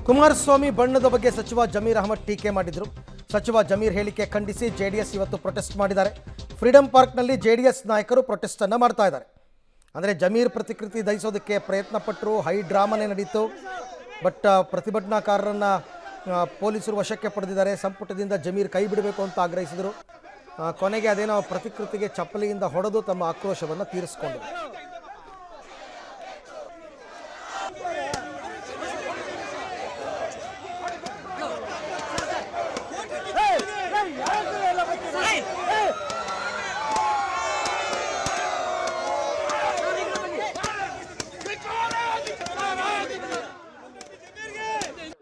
ಕುಮಾರಸ್ವಾಮಿ ಬಣ್ಣದ ಬಗ್ಗೆ ಸಚಿವ ಜಮೀರ್ ಅಹಮದ್ ಟೀಕೆ ಮಾಡಿದರು. ಸಚಿವ ಜಮೀರ್ ಹೇಳಿಕೆ ಖಂಡಿಸಿ ಜೆಡಿಎಸ್ ಇವತ್ತು ಪ್ರೊಟೆಸ್ಟ್ ಮಾಡಿದ್ದಾರೆ. ಫ್ರೀಡಂ ಪಾರ್ಕ್ನಲ್ಲಿ ಜೆಡಿಎಸ್ ನಾಯಕರು ಪ್ರೊಟೆಸ್ಟ್ ಅನ್ನು ಮಾಡ್ತಾ ಇದ್ದಾರೆ. ಅಂದರೆ ಜಮೀರ್ ಪ್ರತಿಕೃತಿ ದಹಿಸೋದಕ್ಕೆ ಪ್ರಯತ್ನ ಪಟ್ಟರು, ಹೈ ಡ್ರಾಮಾನೇ ನಡೀತು. ಬಟ್ ಪ್ರತಿಭಟನಾಕಾರರನ್ನು ಪೊಲೀಸರು ವಶಕ್ಕೆ ಪಡೆದಿದ್ದಾರೆ. ಸಂಪುಟದಿಂದ ಜಮೀರ್ ಕೈ ಬಿಡಬೇಕು ಅಂತ ಆಗ್ರಹಿಸಿದರು. ಕೊನೆಗೆ ಅದೇನೋ ಪ್ರತಿಕೃತಿಗೆ ಚಪ್ಪಲಿಯಿಂದ ಹೊಡೆದು ತಮ್ಮ ಆಕ್ರೋಶವನ್ನು ತೀರಿಸಿಕೊಂಡರು.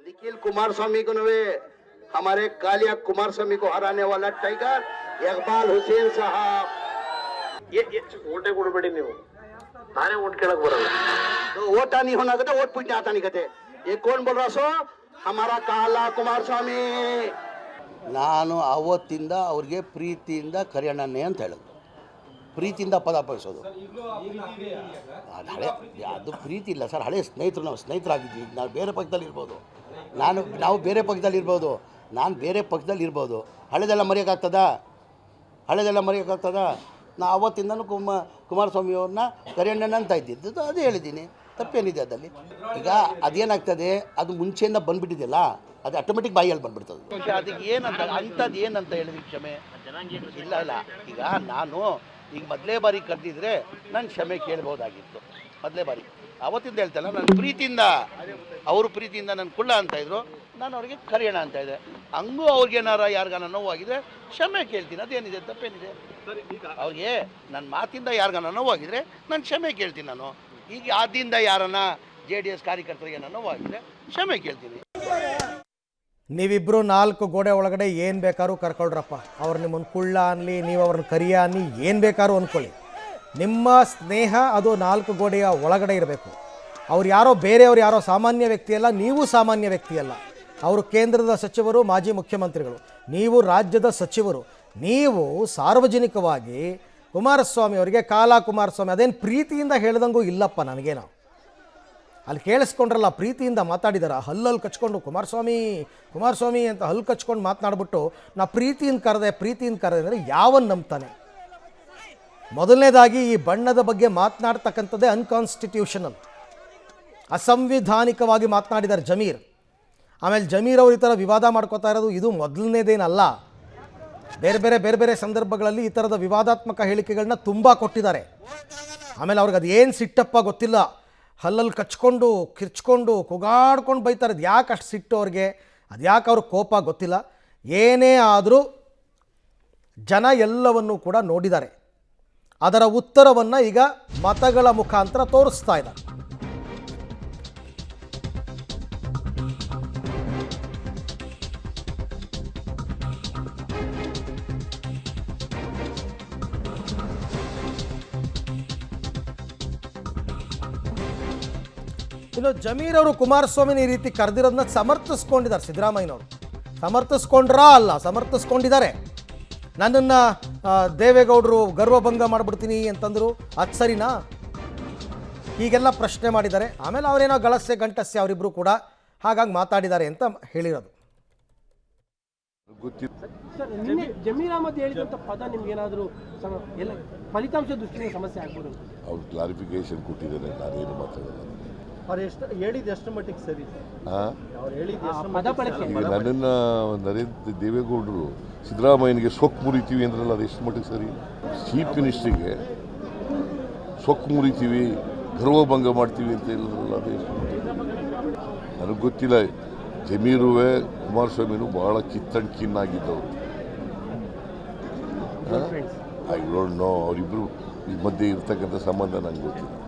निखिल कुमारस्वामी को नवे हमारे कालिया कुमारस्वामी को हराने वाला टाइगर इकबाल हुसैन साहब ये वोटे ಕೊಡಬೇಡಿ ನೀವು ನಾನೇ वोट केಳಕ್ಕೆ ಬರಲ್ಲ तो वोट नहीं होना कहते वोट पूछने आता नहीं कहते ये कौन बोल रहा सो हमारा काला कुमारस्वामी ನಾನು ಅವತ್ತಿಂದ ಅವ್ರಿಗೆ ಪ್ರೀತಿಯಿಂದ ಕರೆಯೋಣನೆ ಅಂತ ಹೇಳೋದು. ಪ್ರೀತಿಯಿಂದ ಪದ ಬಳಸೋದು ಅದು ಹಳೆ, ಅದು ಪ್ರೀತಿ ಇಲ್ಲ ಸರ್. ಹಳೆ ಸ್ನೇಹಿತರು, ನಾವು ಸ್ನೇಹಿತರಾಗಿದ್ವಿ. ನಾವು ಬೇರೆ ಪಕ್ಷದಲ್ಲಿ ಇರ್ಬೋದು, ನಾವು ಬೇರೆ ಪಕ್ಷದಲ್ಲಿ ಇರ್ಬೋದು, ನಾನು ಬೇರೆ ಪಕ್ಷದಲ್ಲಿ ಇರ್ಬೋದು. ಹಳೆದೆಲ್ಲ ಮರೆಯೋಕ್ಕಾಗ್ತದಾ? ನಾ ಅವತ್ತಿಂದನೂ ಕುಮಾರಸ್ವಾಮಿಯವ್ರನ್ನ ಕರೆಯೋಣ ಅಂತ ಇದ್ದಿದ್ದು, ಅದೇ ಹೇಳಿದ್ದೀನಿ. ತಪ್ಪೇನಿದೆ ಅದಲ್ಲಿ? ಈಗ ಅದೇನಾಗ್ತದೆ, ಅದು ಮುಂಚೆಯಿಂದ ಬಂದುಬಿಟ್ಟಿದೆಯಲ್ಲ, ಅದು ಆಟೋಮೆಟಿಕ್ ಬಾಯಲ್ಲಿ ಬಂದುಬಿಡ್ತದೆ. ಅದಕ್ಕೆ ಏನಂತ ಅಂಥದ್ದು ಏನಂತ ಹೇಳಿದ್ವಿ ಕ್ಷಮೆ ಇಲ್ಲ. ಈಗ ನಾನು ಈಗ ಮೊದಲೇ ಬಾರಿ ಕರೆದಿದ್ರೆ ನಾನು ಕ್ಷಮೆ ಕೇಳ್ಬೋದಾಗಿತ್ತು. ಮೊದಲೇ ಬಾರಿ ಅವತ್ತಿಂದ ಹೇಳ್ತಲ್ಲ, ನಾನು ಪ್ರೀತಿಯಿಂದ, ಅವರು ಪ್ರೀತಿಯಿಂದ ನನ್ನ ಕುಳ್ಳ ಅಂತಾಯಿದ್ರು, ನಾನು ಅವ್ರಿಗೆ ಕರೆಯೋಣ ಅಂತ ಇದ್ದೆ. ಹಂಗೂ ಅವ್ರಿಗೇನಾರ ಯಾರಿಗಾನ ನೋವಾಗಿದ್ರೆ ಕ್ಷಮೆ ಕೇಳ್ತೀನಿ. ಅದೇನಿದೆ, ತಪ್ಪೇನಿದೆ? ಅವ್ರಿಗೆ ನನ್ನ ಮಾತಿಂದ ಯಾರಿಗಾನ ನೋವಾಗಿದ್ರೆ ನಾನು ಕ್ಷಮೆ ಕೇಳ್ತೀನಿ. ನಾನು ಈಗ ಆದಿಂದ ಯಾರನ್ನ JDS ಕಾರ್ಯಕರ್ತರಿಗೆ ನಾನು ನೋವಾಗಿದ್ರೆ ಕ್ಷಮೆ ಕೇಳ್ತೀನಿ. ನೀವಿಬ್ಬರು 4 ಗೋಡೆ ಒಳಗಡೆ ಏನು ಬೇಕಾದ್ರೂ ಕರ್ಕೊಳ್ರಪ್ಪ. ಅವ್ರು ನಿಮ್ಮನ್ನು ಕುಳ್ಳ ಅನ್ನಲಿ, ನೀವು ಅವ್ರನ್ನ ಕರಿಯ ಅನ್ನಿ, ಏನು ಬೇಕಾದ್ರೂ ಅಂದ್ಕೊಳ್ಳಿ. ನಿಮ್ಮ ಸ್ನೇಹ ಅದು 4 ಗೋಡೆಯ ಒಳಗಡೆ ಇರಬೇಕು. ಅವ್ರು ಯಾರೋ ಬೇರೆಯವ್ರು, ಯಾರೋ ಸಾಮಾನ್ಯ ವ್ಯಕ್ತಿಯಲ್ಲ, ನೀವು ಸಾಮಾನ್ಯ ವ್ಯಕ್ತಿಯಲ್ಲ. ಅವರು ಕೇಂದ್ರದ ಸಚಿವರು, ಮಾಜಿ ಮುಖ್ಯಮಂತ್ರಿಗಳು, ನೀವು ರಾಜ್ಯದ ಸಚಿವರು. ನೀವು ಸಾರ್ವಜನಿಕವಾಗಿ ಕುಮಾರಸ್ವಾಮಿ ಅವರಿಗೆ ಕಾಲಾ ಕುಮಾರಸ್ವಾಮಿ ಅದೇನು ಪ್ರೀತಿಯಿಂದ ಹೇಳ್ದಂಗೂ ಇಲ್ಲಪ್ಪ ನನಗೇನೋ. ಅಲ್ಲಿ ಕೇಳಿಸ್ಕೊಂಡ್ರಲ್ಲ, ಪ್ರೀತಿಯಿಂದ ಮಾತಾಡಿದಾರ, ಹಲ್ಲಲ್ಲಿ ಕಚ್ಕೊಂಡು ಕುಮಾರಸ್ವಾಮಿ ಅಂತ ಹಲ್ಲು ಕಚ್ಕೊಂಡು ಮಾತನಾಡ್ಬಿಟ್ಟು ನಾ ಪ್ರೀತಿಯಿಂದ ಕರೆದೆ ಅಂದರೆ ಯಾವನ್ ನಂಬ್ತಾನೆ? ಮೊದಲನೇದಾಗಿ ಈ ಬಣ್ಣದ ಬಗ್ಗೆ ಮಾತನಾಡ್ತಕ್ಕಂಥದ್ದೇ ಅನ್ಕಾನ್ಸ್ಟಿಟ್ಯೂಷನಲ್, ಅಸಂವಿಧಾನಿಕವಾಗಿ ಮಾತನಾಡಿದ್ದಾರೆ ಜಮೀರ್. ಆಮೇಲೆ ಜಮೀರ್ ಅವರು ಈ ಥರ ವಿವಾದ ಮಾಡ್ಕೋತಾ ಇರೋದು ಇದು ಮೊದಲನೇದೇನಲ್ಲ. ಬೇರೆ ಬೇರೆ ಸಂದರ್ಭಗಳಲ್ಲಿ ಈ ಥರದ ವಿವಾದಾತ್ಮಕ ಹೇಳಿಕೆಗಳನ್ನ ತುಂಬ ಕೊಟ್ಟಿದ್ದಾರೆ. ಆಮೇಲೆ ಅವ್ರಿಗೆ ಅದು ಏನು ಸಿಟ್ಟಪ್ಪ ಗೊತ್ತಿಲ್ಲ, ಹಲ್ಲಲ್ಲಿ ಕಚ್ಕೊಂಡು ಕಿರ್ಚ್ಕೊಂಡು ಕೂಗಾಡ್ಕೊಂಡು ಬೈತಾರೆ. ಅದು ಯಾಕೆ ಅಷ್ಟು ಸಿಟ್ಟು ಅವ್ರಿಗೆ, ಅದು ಯಾಕೆ ಅವ್ರ ಕೋಪ ಗೊತ್ತಿಲ್ಲ. ಏನೇ ಆದರೂ ಜನ ಎಲ್ಲವನ್ನೂ ಕೂಡ ನೋಡಿದ್ದಾರೆ. ಅದರ ಉತ್ತರವನ್ನು ಈಗ ಮತಗಳ ಮುಖಾಂತರ ತೋರಿಸ್ತಾ ಇದ್ದಾರೆ. ಇನ್ನು ಜಮೀರ್ ಅವರು ಕುಮಾರಸ್ವಾಮಿನ ಈ ರೀತಿ ಕರೆದಿರೋದನ್ನ ಸಮರ್ಥಿಸ್ಕೊಂಡಿದ್ದಾರೆ. ಸಿದ್ದರಾಮಯ್ಯನವರು ಸಮರ್ಥಿಸ್ಕೊಂಡ್ರಾ ಅಲ್ಲ, ಸಮರ್ಥಿಸ್ಕೊಂಡಿದ್ದಾರೆ. ನನ್ನನ್ನು ದೇವೇಗೌಡರು ಗರ್ವಭಂಗ ಮಾಡಿಬಿಡ್ತೀನಿ ಅಂತಂದರು, ಅದು ಸರಿನಾ? ಹೀಗೆಲ್ಲ ಪ್ರಶ್ನೆ ಮಾಡಿದ್ದಾರೆ. ಆಮೇಲೆ ಅವರೇನೋ ಗಂಟಸ್ಯ ಅವರಿಬ್ಬರು ಕೂಡ ಹಾಗಾಗಿ ಮಾತಾಡಿದ್ದಾರೆ ಅಂತ ಹೇಳಿರೋದು. ಜಮೀರ್ ಅಹಮದ್ ಹೇಳಿದಂಥ ಪದ ನಿಮ್ಗೇನಾದರೂ ಎಲ್ಲ ಫಲಿತಾಂಶ ದೃಷ್ಟಿಯಿಂದ ಸಮಸ್ಯೆ ಆಗ್ಬೋದು? ಅವ್ರು ಕ್ಲಾರಿಫಿಕೇಶನ್ ಕೊಟ್ಟಿದ್ದಾರೆ, ನಾನೇನು ಮಾತಾಡೋದು. ಅವ್ರು ಎಷ್ಟು ಮಟ್ಟಿಗೆ ಸರಿ? ನನ್ನನ್ನು ನರೇಂದ್ರ ದೇವೇಗೌಡರು ಸಿದ್ದರಾಮಯ್ಯನಿಗೆ ಸೊಕ್ಕು ಮುರಿತೀವಿ ಅಂದ್ರಲ್ಲ, ಅದು ಎಷ್ಟು ಮಟ್ಟಿಗೆ ಸರಿ? ಚೀಫ್ ಮಿನಿಸ್ಟ್ರಿಗೆ ಸೊಕ್ಕು ಮುರಿತೀವಿ, ಗರ್ವಭಂಗ ಮಾಡ್ತೀವಿ ಅಂತ ಹೇಳಿದ್ರಲ್ಲ, ಅದು ಎಷ್ಟು ಮಟ್ಟಿಗೆ? ನನಗೆ ಗೊತ್ತಿಲ್ಲ. ಜಮೀರುವೆ ಕುಮಾರಸ್ವಾಮಿನೂ ಬಹಳ ಕಿನ್ನಾಗಿದ್ದವರು. ಐ ಡೋಂಟ್ ನೋ ಅವರಿಬ್ಬರು ಮಧ್ಯೆ ಇರ್ತಕ್ಕಂಥ ಸಂಬಂಧ ನಂಗೆ ಗೊತ್ತಿಲ್ಲ.